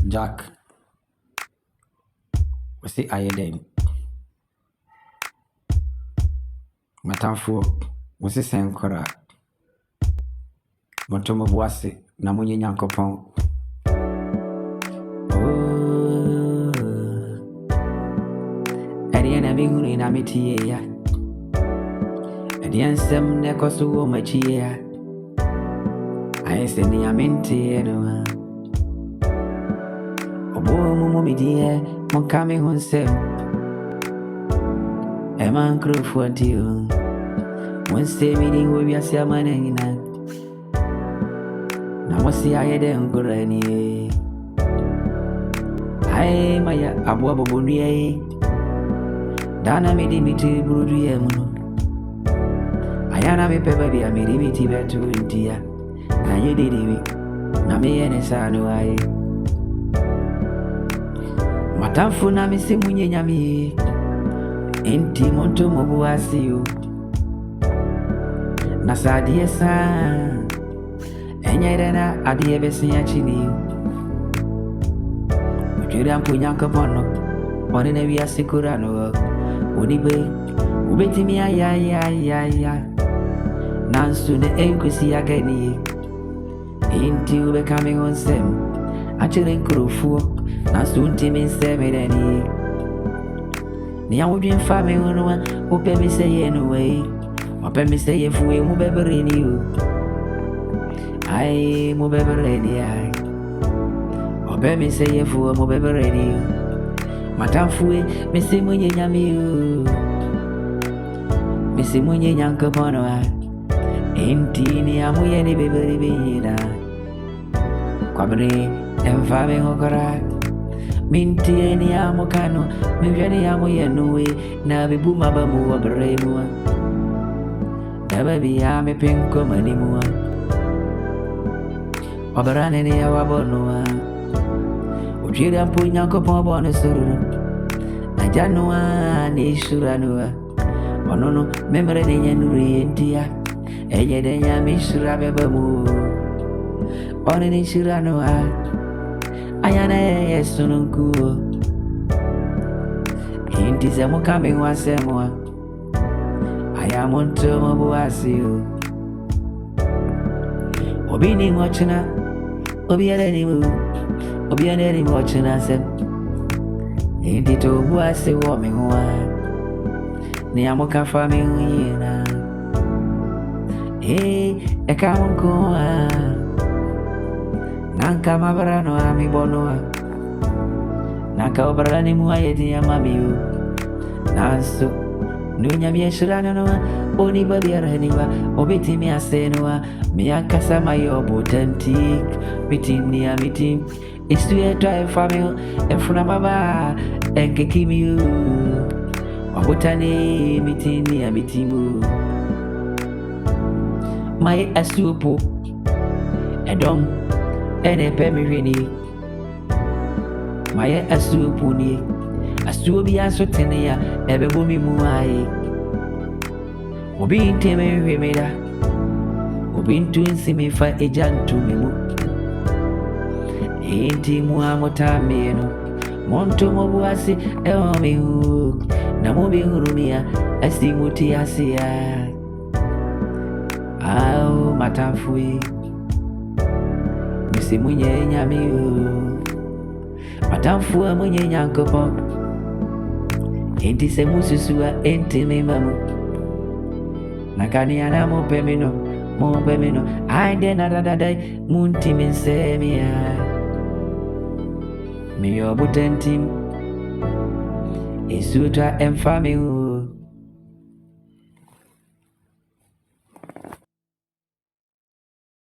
Jack, we see Ayeden. Matamfo, we see Sankora. Motomo Boise, Namunye Yankopon. Oh, Ariana Binguni Namitia. Adian Sem Nekosu Machia. I say, Niaminti, no. Mummy dear, mon coming home sem. A man crew for you. Wednesday meeting will be a sermon in that. Now, what's the idea? Good any. I, my abuabo bunie. Dana made me to Brudiamuno. Ayana me baby, I made me to India. Now you did it. Nami and a son, I. Matamfu na misi mwenye nyami Inti monto mobu asiyo Nasadie san Enyerena adie besi ya chini Ujira mpunyanka pono Onene wia sikurano Unibe Ubeti mi ya Nansu ne enkusi ya geni Inti ube kame onsem Achele nkurufuo na sunti min semireni ni ya wudin fami unwa upe mi seye nuwe upe mi seye fuwe mu bebereni u ai mu bebereni ai upe mi seye fuwe mu bebereni u matamfuwe mi si munye nyami u mi si munye nyankopono ai inti ni amuye ni beberi biyina kwabri emfami hokora Minti ni amokano, mivyani amu yenuwe, na bibuma bamu wa bremua. Nababi ame pinko manimua. Wabarane ni ya wabonua. Ujira mpunya kopo bono sururu. Najanua ni shuranua. Onono memre ni nyenuri entia. Enye denya mishura bebamu. One ni shuranua. Ayana yesununku Inti semu coming wa semwa Ayamuntu mobu asiyo Obini mochina Obianeni mu Obianeni mochina sem Inti tobu asiyo mingwa Ni amuka fami uyina Eka munkuwa Nanka mabarano ami bonua Nanka obarani muayeti ya mamiu Nansu Nunya mieshurano noa Oni babi araniwa Obiti miasenua Miaka sama yobu tentik Mitim ni ya mitim Istu yetu efamil Efuna baba Enke kimiu Wabutani mitim ni ya mitimu Mai asupo Edom Ene pemi rini Maye asupu ni Asubi aso tene ya Ebe bumi muaye Obi inteme remeda Obi intu insimifa ejantu mimu Inti muamota meno Monto mobuasi ewa mihu Na mubi hurumia Esimuti asia Au matafui Misi mwenye nyamiu Matamfua mwenye nyankopo Inti se mususua enti mimamu Nakani ana mopemino Aide na radadai Munti minsemia Miyo butentim Isuta emfamiu